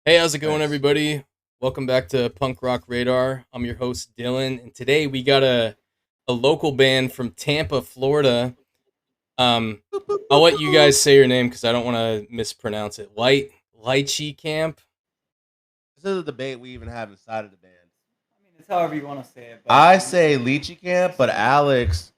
Hey, how's it going, Nice. everybody? Welcome back to Punk Rock Radar. I'm your host, Dylan, and today we got a local band from Tampa, Florida. Um, Boop, boop, I'll boop, let you boop. guys say your name because I don't want to mispronounce it. Lychee Camp. This is a debate we even have inside of the band. I mean, it's however you want to say it, but I say Lychee Camp, but Alex.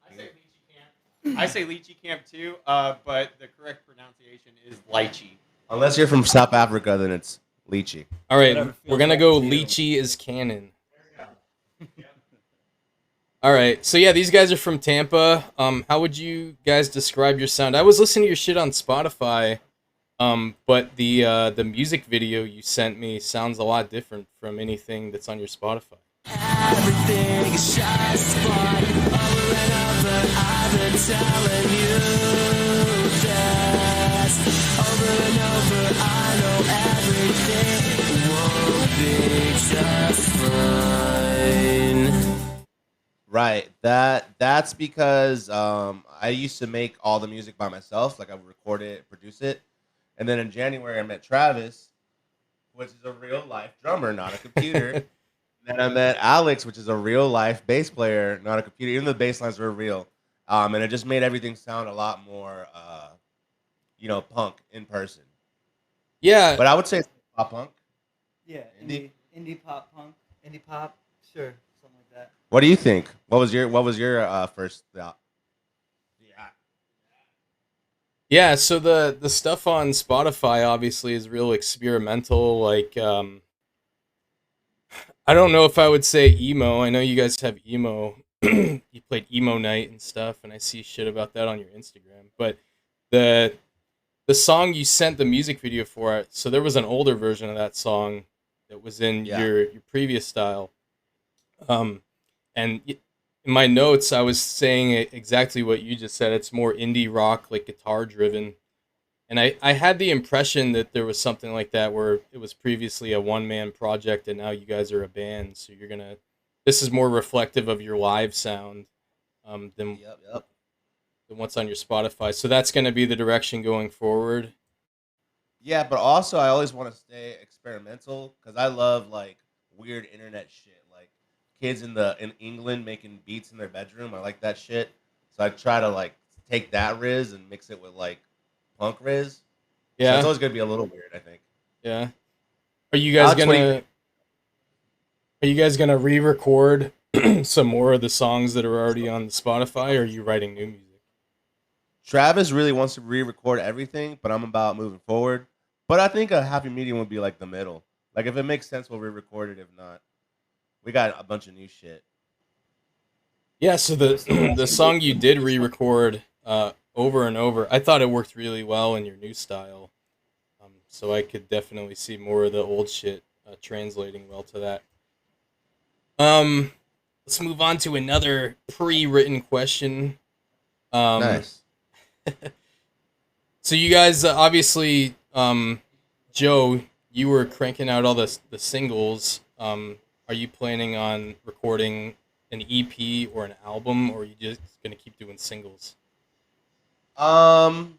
I say lychee camp. I say lychee camp too, but the correct pronunciation is lychee. Unless you're from South Africa, then it's Lychee. All right, whatever we're feels gonna right go to you. Lychee is canon. All right, so yeah, these guys are from Tampa. How would you guys describe your sound? I was listening to your shit on Spotify. But the music video you sent me sounds a lot different from anything that's on your Spotify. Everything is just fine over and over. I've been telling you this over and over. I know everything will be just fine. Right. That's because I used to make all the music by myself. Like I would record it, produce it, and then in January I met Travis, which is a real life drummer, not a computer. And then I met Alex, which is a real life bass player, not a computer. Even the bass lines were real, and it just made everything sound a lot more, punk in person. Yeah, But I would say it's pop punk. Yeah, Indie. indie pop punk, indie pop, sure, something like that. What do you think? What was your first thought? Yeah. yeah. So the stuff on Spotify obviously is real experimental. Like, I don't know if I would say emo. I know you guys have emo. You played emo night and stuff, and I see shit about that on your Instagram. But the the song you sent the music video for, so there was an older version of that song that was in Yeah. your previous style. Um, and in my notes, I was saying exactly what you just said. It's more indie rock, like guitar driven. And I had the impression that there was something like that where it was previously a one man project and now you guys are a band. So this is more reflective of your live sound than Yep. Yep. what's on your Spotify. So that's gonna be the direction going forward. Yeah, but also I always want to stay experimental because I love like weird internet shit, like kids in England making beats in their bedroom. I like that shit, so I try to like take that riz and mix it with like punk riz. So it's Yeah, always gonna be a little weird, I think. yeah. Are you guys Alex, what do you think? gonna re-record some more of the songs that are already on the Spotify, or are you writing new music? Travis really wants to re-record everything, but I'm about moving forward. But I think a happy medium would be like the middle. Like if it makes sense, we'll re-record it. If not, we got a bunch of new shit. Yeah, so So the song the you did song you did re-record over and over, I thought it worked really well in your new style. So I could definitely see more of the old shit translating well to that. Um, let's move on to another pre-written question. Um, Nice. so you guys obviously, Joe, you were cranking out all the singles. Are you planning on recording an EP or an album, or are you just gonna keep doing singles? Um,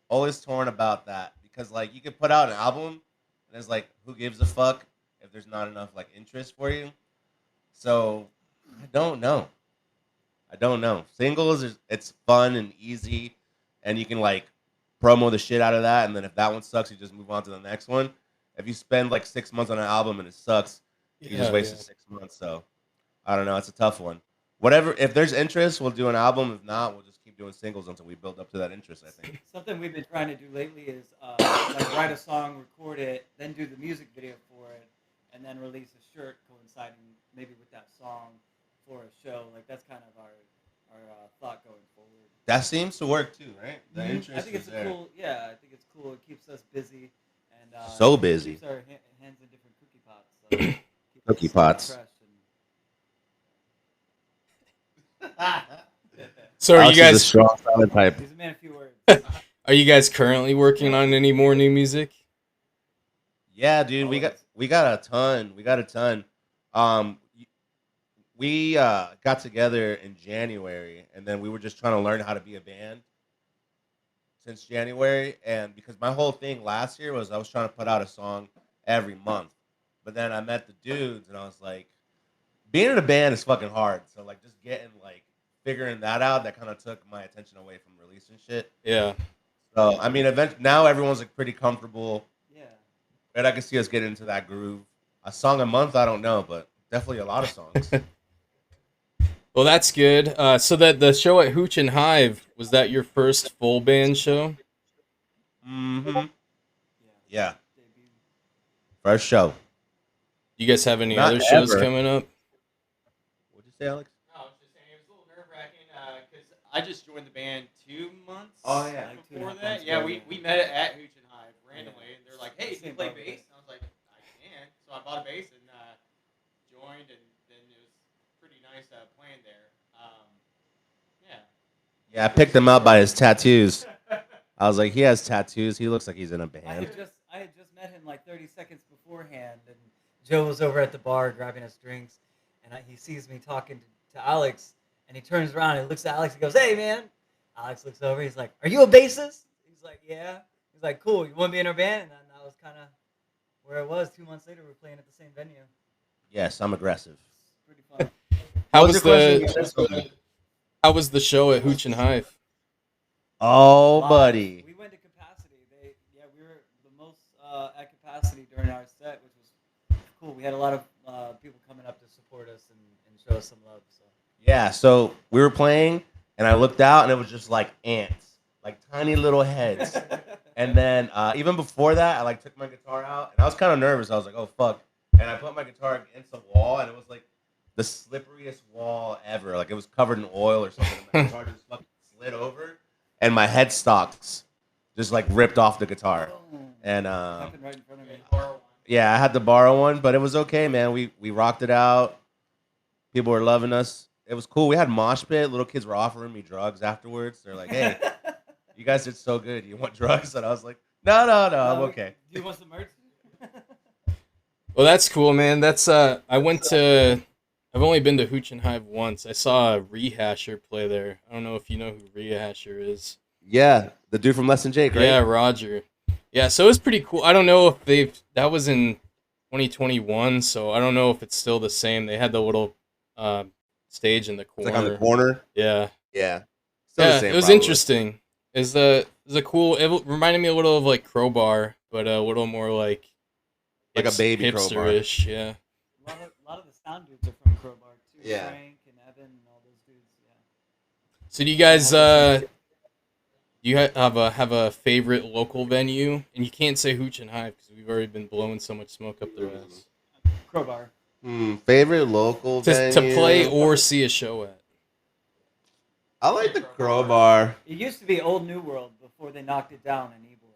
Always torn about that because like you could put out an album and it's like who gives a fuck if there's not enough like interest for you. So I don't know. I don't know. Singles is it's fun and easy, and you can like promo the shit out of that, and then if that one sucks, you just move on to the next one. If you spend like 6 months on an album and it sucks, you just Yeah, wasted yeah. 6 months. So I don't know. It's a tough one. Whatever. If there's interest, we'll do an album. If not, we'll just keep doing singles until we build up to that interest. I think. something we've been trying to do lately is like write a song, record it, then do the music video for it, and then release a shirt coinciding maybe with that song for a show. Like that's kind of our thought going forward. That seems to work too, right? The I interest think is it's a there. cool. Yeah, I think it's cool. It keeps us busy and So busy. keeps our hands in different cookie pots. So keeps Cookie us staying pots. fresh. So Alex is a strong silent type. He's a man of few words. are you guys currently working on any more new music? Yeah, dude, we got Always. we got a ton. We got a ton. We got together in January, and then we were just trying to learn how to be a band. since January, and because my whole thing last year was I was trying to put out a song every month, but then I met the dudes and I was like, being in a band is fucking hard. So like just getting like figuring that out, that kind of took my attention away from releasing shit. Yeah. So I mean, now everyone's like pretty comfortable, Yeah. and I can see us getting into that groove. A song a month, I don't know, but definitely a lot of songs. Well, that's good. So that the show at Hooch and Hive, was that your first full band show? Mm-hmm. Yeah. Yeah, Debut. first show. Do you guys have any Not other shows ever. coming up? What'd you say, Alex? No, I was just saying it was a little nerve wracking because I just joined the band 2 months. Oh, yeah. Like 2.5 Before months that, yeah, ago, we met at Hooch and Hive randomly, and they're like, "Hey, can you Same play bar with bass?" us. And I was like, "I can." So I bought a bass and joined, and then it was pretty nice playing there. Yeah. Yeah, I picked him out by his tattoos. I was like, he has tattoos. He looks like he's in a I band. had just met him like 30 seconds beforehand, and Joe was over at the bar grabbing us drinks, and he sees me talking to Alex, and he turns around and looks at Alex and goes, "Hey, man." Alex looks over. He's like, "Are you a bassist?" He's like, "Yeah." He's like, "Cool. You want to be in our band?" And then that was kind of where it was. 2 months later, we were playing at the same venue. Yes, I'm aggressive. Pretty fun. How What was your question the again? How was the show at Hooch and Hive? Oh, Live. buddy. We went to capacity. We were the most at capacity during our set, which was cool. We had a lot of people coming up to support us and show us some love. So Yeah, so we were playing, and I looked out, and it was just like ants, like tiny little heads. And then even before that, I like took my guitar out, and I was kind of nervous. I was like, "Oh fuck!" And I put my guitar against the wall, and it was like the slipperiest wall ever. Like it was covered in oil or something. And my guitar just fucking slid over, and my headstocks just like ripped off the guitar. And happened right in front of me. yeah, I had to borrow one, but it was okay, man. We rocked it out. People were loving us. It was cool. We had mosh pit. Little kids were offering me drugs afterwards. They're like, "Hey, you guys did so good. You want drugs?" And I was like, No, I'm okay. Do you want some merch? Well, that's cool, man. That's I've only been to Hooch and Hive once. I saw a Rehasher play there. I don't know if you know who Rehasher is. Yeah, the dude from Less Than Jake, right? Yeah, Roger. Yeah, so it was pretty cool. I don't know if that was in 2021, so I don't know if it's still the same. They had the little stage in the It's corner. like on the corner. Yeah. Yeah. Still Yeah, the same, it was probably. interesting. Is the cool? It reminded me a little of like Crowbar, but a little more like Like a baby Crowbar. hipster-ish. Yeah. A lot of the sound dudes are from Crowbar too. Yeah. Frank and Evan and all those dudes. Yeah. So do you guys you have a favorite local venue? And you can't say Hooch and Hive because we've already been blowing so much smoke up their ass. Crowbar. Favorite local To venue? play or see a show at. I like the Crowbar. It used to be Old New World before they knocked it down in Ybor.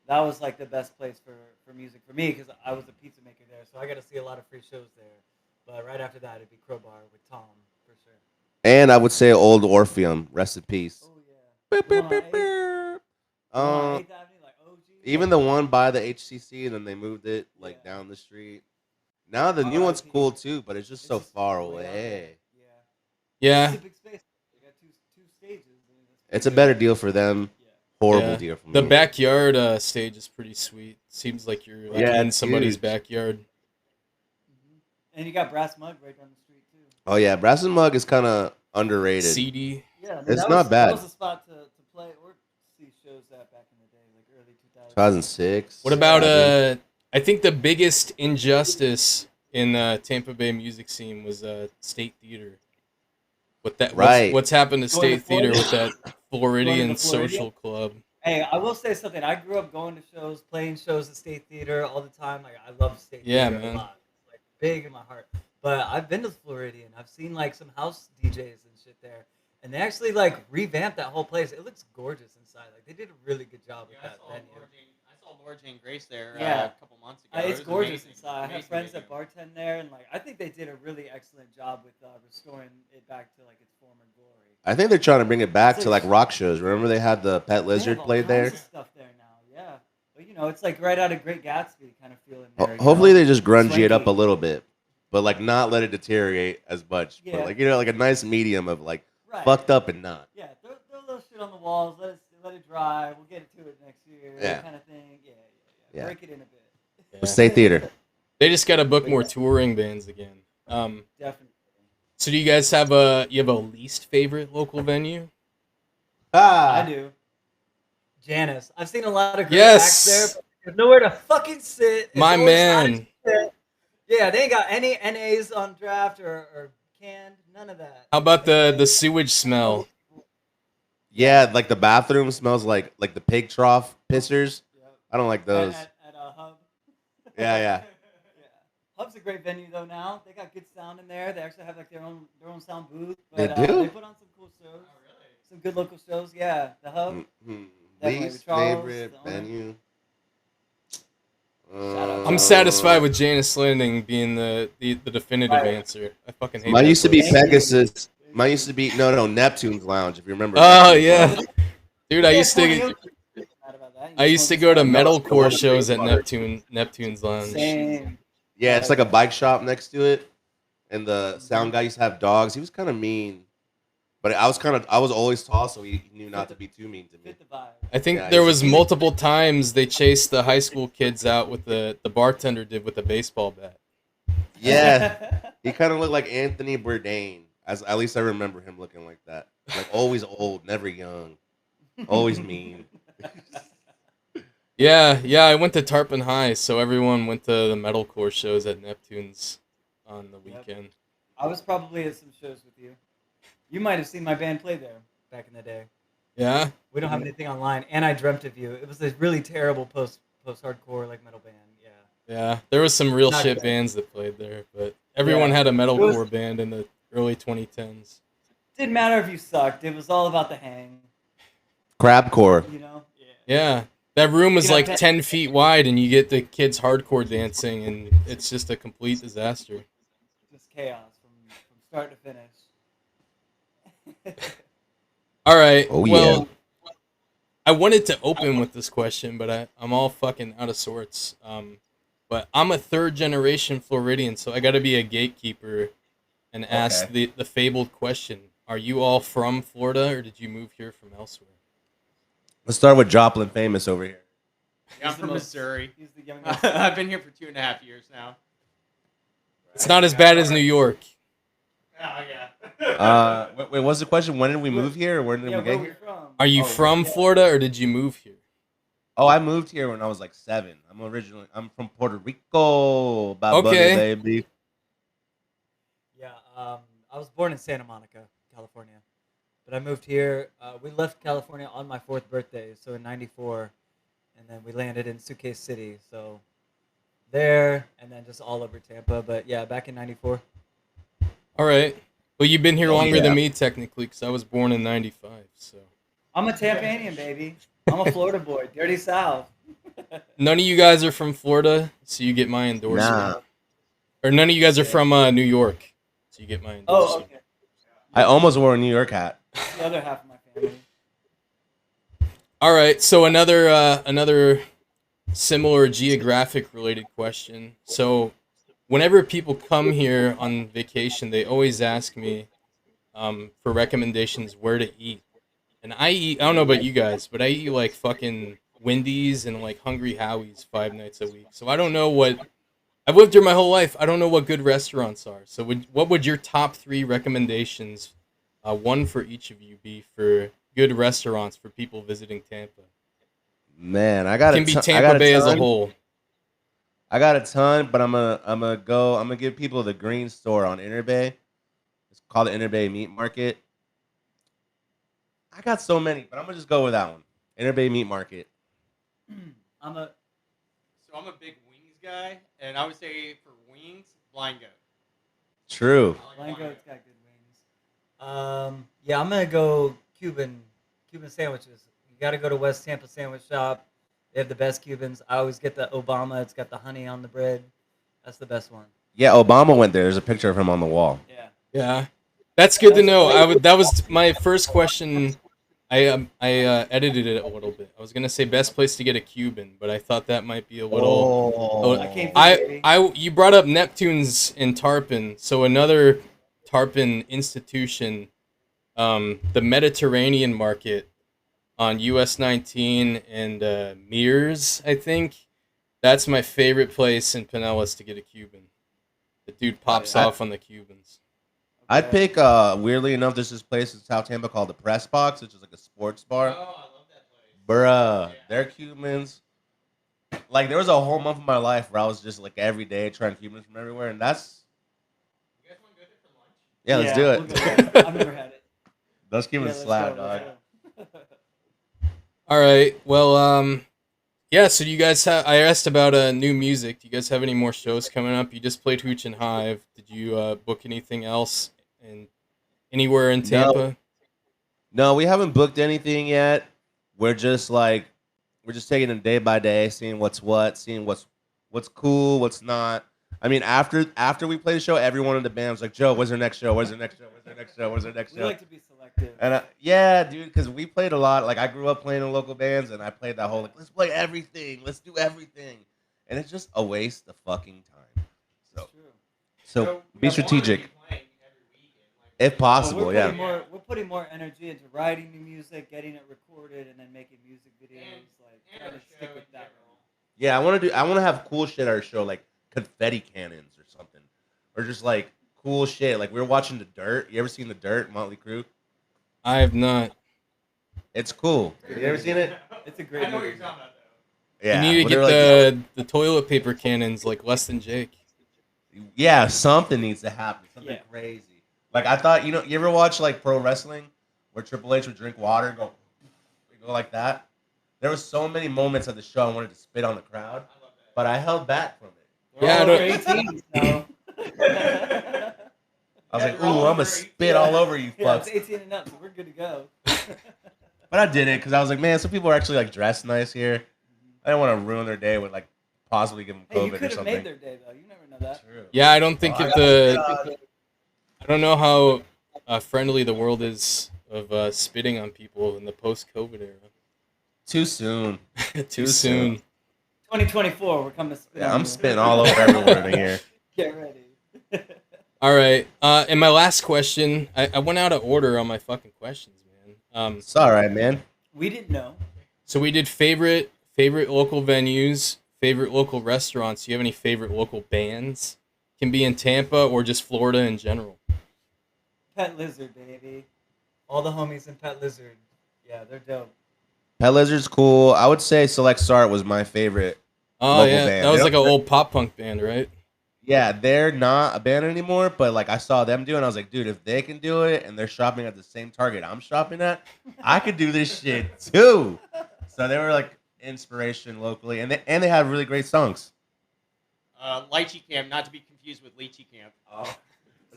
That was like the best place for music for me because I was a pizza maker there, so I got to see a lot of free shows there. But right after that, it'd be Crowbar with Tom for sure. And I would say Old Orpheum. Rest in peace. Oh yeah. Beep, beep, beep, beep. On 8th Avenue, like OG. Even the one by the HCC, and then they moved it like Yeah. down the street. Now the new one's RIP. cool too, but it's just It's so just far way out there. away. Yeah. Yeah. It's a big space. They got two stages. I mean, that's It's a pretty better good. deal for them. Yeah. Horrible Yeah. deal for me. The backyard stage is pretty sweet. Seems like you're like Yeah, in it's somebody's huge. backyard. Mhm. And you got Brass Mug right down the street too. Oh yeah, Brass and Mug is kind of underrated. CD. Yeah, It's that not was, bad. That was a spot to play or see shows at back in the day, like early 2000s. 2006. What about I think. I think the biggest injustice in Tampa Bay music scene was State Theater. Right. What's happened to Going to State Theater with Florida? that Floridian Going to Florida? social club? Hey, I will say something. I grew up going to shows, playing shows at State Theater all the time. Like I love State Yeah, Theater man. a lot. It's like big in my heart. But I've been to Floridian. I've seen like some house DJs and shit there, and they actually like revamped that whole place. It looks gorgeous inside. Like they did a really good job with Yeah, that venue. I saw Laura Jane Grace there Yeah. a couple months ago. It's It was gorgeous amazing. inside. I have Amazing friends venue. that bartend there, and like I think they did a really excellent job with restoring it back to like its former glory. I think they're trying to bring it back It's to like- like rock shows. Remember they had the Pet They have Lizard all played kinds there. of stuff there now, yeah. But you know, it's like right out of Great Gatsby kind of feeling there. you Hopefully know? they just grungy it up a Swanky. little bit, but like not let it deteriorate as much. Yeah. But like like a nice medium of like Right. fucked up and not. Yeah, throw a little shit on the walls. Let let it dry. We'll get to it next year. Yeah. Kind of thing. Yeah. Yeah. Break it in a bit. Yeah. State theater. They just got to book more touring bands again. Definitely. So do you guys have a least favorite local venue? I do. Janice. I've seen a lot of great Yes. acts there, but there's nowhere to fucking sit. It's My always hot man. as shit. Yeah, they ain't got any NAs on draft or canned. None of that. How about the sewage smell? Yeah, like the bathroom smells like the pig trough pissers. Yep. I don't like those. At Hub. Yeah. Hub's a great venue though. Now they got good sound in there. They actually have like their own sound booth. They But, do? They put on some cool shows. Oh, really? Some good local shows. Yeah, the Hub. Definitely Least with Charles, favorite the owner. venue. Shout out. I'm satisfied with Janice Landing being the definitive Right. answer. I fucking hate Mine that used to be place. Pegasus. Mine used to be Neptune's Lounge. If you remember. Oh Neptune's yeah, Lounge. dude. I used to Mad about that. I used to go to metalcore shows at Neptune's Lounge. Same. Yeah, it's like a bike shop next to it, and the sound guy used to have dogs. He was kind of mean, but I was always tall, so he knew not to be too mean to me. Fit the vibe. I think Yeah, there he's- was multiple times they chased the high school kids out with the bartender did with a baseball bat. Yeah, he kind of looked like Anthony Bourdain. At least I remember him looking like that. Like always old, never young, always mean. Yeah, I went to Tarpon High, so everyone went to the metalcore shows at Neptune's on the Yep. weekend. I was probably at some shows with you. You might have seen my band play there back in the day. Yeah, We don't have anything online, and I dreamt of you. It was a really terrible post hardcore like metal band. yeah. There was some real Not shit good. bands that played there, but everyone Yeah. had a metalcore was- band in the early 2010s. Didn't matter if you sucked. It was all about the hang. Crabcore. You know. Yeah, that room was You know, like that- 10 feet wide, and you get the kids hardcore dancing, and it's just a complete disaster. Just chaos from start to finish. All right. Oh, well, I wanted to open with this question, but I'm all fucking out of sorts. But I'm a third generation Floridian, so I got to be a gatekeeper and ask the fabled question: are you all from Florida, or did you move here from elsewhere? Let's start with Joplin Famous over here. Yeah, I'm He's the from most- Missouri. He's the youngest. I've been here for 2.5 years now. It's not as bad as New York. Oh, yeah. Wait, what's the question? When did we move here, or where did Yeah, we where get we here? from? Are you Oh, from yeah. Florida, or did you move here? Oh, I moved here when I was like 7. I'm from Puerto Rico, Okay. buddy, baby. Yeah, I was born in Santa Monica, California, but I moved here. We left California on my 4th birthday, so in '94, and then we landed in Suitcase City. So there, and then just all over Tampa. But yeah, back in '94. All right. Well, you've been here Oh, longer yeah. than me, technically, because I was born in '95. So I'm a Tampanian, baby. I'm a Florida boy, dirty South. none of you guys are from Florida, so you get my endorsement. Nah. Or none of you guys are from New York, so you get my Oh, endorsement. okay. I almost wore a New York hat. The other half of my family. All right, so another similar geographic related question. So whenever people come here on vacation, they always ask me for recommendations where to eat. And I don't know about you guys, but I eat like fucking Wendy's and like Hungry Howie's 5 nights a week. So I don't know I've lived here my whole life. I don't know what good restaurants are. So what would your top 3 recommendations, one for each of you, be for good restaurants for people visiting Tampa? Man, I got Can be Tampa Bay as a whole. I got a ton, but I'm gonna give people the green store on Inner Bay. It's called the Inner Bay Meat Market. I got so many, but I'm gonna just go with that one. Inner Bay Meat Market. I'm a So I'm a big wings guy, and I would say for wings, Blind Goat. True. I like Blind Blind Goat's got good wings. Yeah, I'm gonna go Cuban sandwiches. You got to go to West Tampa Sandwich Shop. They have the best Cubans. I always get the Obama. It's got the honey on the bread. That's the best one. Yeah, Obama went there. There's a picture of him on the wall. Yeah. Yeah, that's good to know. That was my first question. I edited it a little bit. I was gonna say best place to get a Cuban, but I thought that might be a little. Oh, I can't You brought up Neptune's in Tarpon, so another Tarpon institution, the Mediterranean market. on US 19 and Mears, I think. That's my favorite place in Pinellas to get a Cuban. The dude pops yeah. off on the Cubans. I'd pick weirdly enough, there's this place in South Tampa called the Press Box, which is like a sports Oh, bar. I love that place. Bruh, Yeah. they're Cubans. Like there was a whole month of my life where I was just like every day trying Cubans from everywhere, and that's You guys want to go there for lunch? yeah, let's do we'll it. go there. I've never had it. Those Cubans let's slap, go, dog. let's go. All right. Well, yeah, so do you guys have I asked about new music. Do you guys have any more shows coming up? You just played Hooch and Hive. Did you book anything else and anywhere in Tampa? No, we haven't booked anything yet. We're just taking it day by day, seeing what's what, seeing what's cool, what's not. I mean, after we play the show, everyone in the band was like, "Joe, where's our next show? Where's our next show? Where's our next show? Where's our next We show?" like to be selective. And yeah, dude, because we played a lot. Like I grew up playing in local bands, and I played that whole like, let's play everything, let's do everything, and it's just a waste of fucking time. So, It's true. so we be wanna be strategic playing every weekend, like, if Well, possible. we're Yeah. putting more. We're putting more energy into writing new music, getting it recorded, and then making music videos. And- Like and trying our to stick show with in that. general. Yeah, I want to have cool shit at our show, like confetti cannons or something, or just like cool shit. Like we were watching The Dirt. You ever seen The Dirt, Motley Crue? I have not. It's cool. You ever seen it? It's a great I know what movie. you're talking about, though. Yeah. You need to but get they're like, the toilet paper cannons like less than Jake. yeah, something needs to happen. Something Yeah. crazy. Like I thought, you ever watch like pro wrestling where Triple H would drink water and go like that? There was so many moments of the show I wanted to spit on the crowd, I love that. but I held back from it. Yeah, I We're all don't- over 18 now. I was like, You're all ooh, I'm over gonna 18. spit all over you Yeah, it's fucks. 18 and up, so we're good to go. But I did it because I was like, man, some people are actually like dressed nice here. I didn't want to ruin their day with like possibly give them Hey, you COVID or could have something. made their day though. You never know that. True. Yeah, I don't think Oh, if I the I don't know how friendly the world is of spitting on people in the post-COVID era. Too soon. Too soon. 2024, we're coming to spit Yeah, on I'm you. spitting all over everyone in here. Get ready. All right. And my last question, I went out of order on my fucking questions, man. It's all right, man. We didn't know. So we did favorite local venues, favorite local restaurants. Do you have any favorite local bands? Can be in Tampa or just Florida in general. Pet Lizard, baby. All the homies in Pet Lizard. Yeah, they're dope. Pet Lizard's cool. I would say Select Start was my favorite. Oh Local yeah, band. that was They like an don't- old pop punk band, right? Yeah, they're not a band anymore, but like I saw them do it, and I was like, dude, if they can do it and they're shopping at the same Target I'm shopping at, I could do this shit too. So they were like inspiration locally, and they have really great songs. Lychee Camp, not to be confused with Lychee Camp. Oh,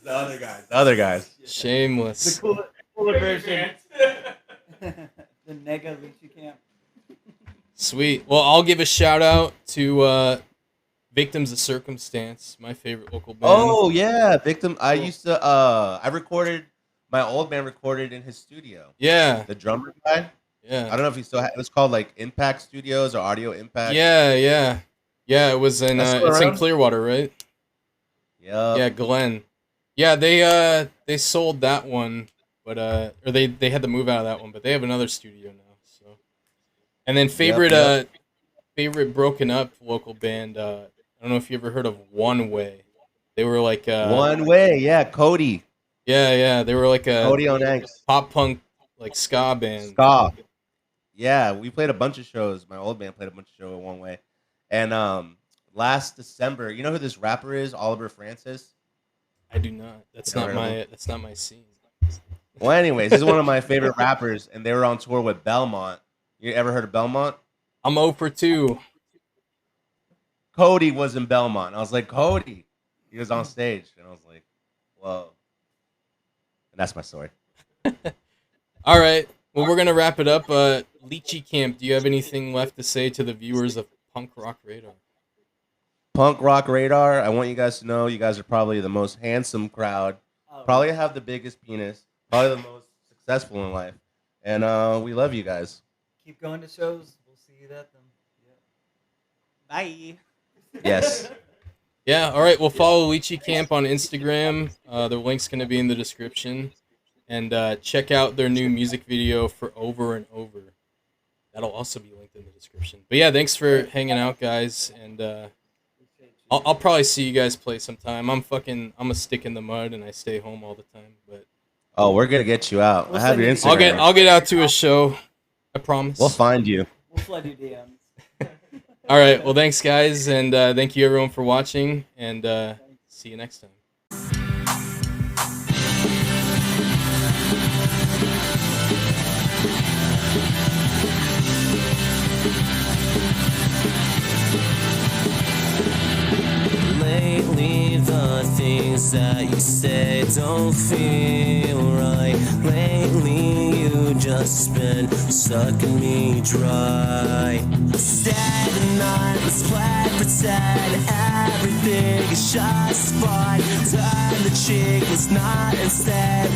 the other guys. The other guys. Shameless. The cooler version. Fans. The Nega Lychee Camp. Sweet. Well, I'll give a shout out to Victims of Circumstance, my favorite local band. Oh yeah, Victim. I Cool. used to. I recorded. My old band recorded in his studio. Yeah, The drummer guy. I yeah, don't know if he still. It was called like Impact Studios or Audio Impact. yeah. It was in That's still it's in around? Clearwater, right? Yep. Yeah, Glenn. Yeah, they sold that one, but or they had to move out of that one, but they have another studio now. So, and then favorite favorite broken up local band. I don't know if you ever heard of One Way. They were like One Way. Yeah, Cody. Yeah, they were like a Cody on X. pop punk like ska band. Ska. Yeah, we played a bunch of shows. My old band played a bunch of shows One Way. And last December, you know who this rapper is? Oliver Francis. I do not. That's You never not heard of my scene. Well, anyways, he's one of my favorite rappers, and they were on tour with Belmont. You ever heard of Belmont? I'm 0 for 2. Cody was in Belmont. I was like, Cody. He was on stage, and I was like, whoa. And that's my story. All right. Well, we're gonna wrap it up. Lychee Camp. Do you have anything left to say to the viewers of Punk Rock Radar? Punk Rock Radar, I want you guys to know you guys are probably the most handsome crowd. Oh, Probably have the biggest penis. Probably the most successful in life. And we love you guys. keep going to shows. We'll see you at them. Bye. Yes. Yeah. All right. We'll follow Lychee Camp on Instagram. The link's gonna be in the description, and check out their new music video for Over and Over. That'll also be linked in the description. But yeah, thanks for hanging out, guys, and I'll probably see you guys play sometime. I'm a stick in the mud, and I stay home all the time. But Oh, we're gonna get you out. We'll I have send your you- Instagram. I'll get out to a show. I promise. We'll find you. We'll flood you DMs. All right. Well, thanks, guys, and thank you everyone for watching, and see you next time. Lately, the things that you say don't feel right. Lately, you just been sucking me dry. Stagnant, let's play pretend everything is just fine. Turn the cheek, let's not instead.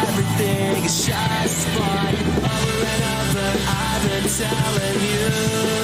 Everything is just fine. Over and over, I've been telling you.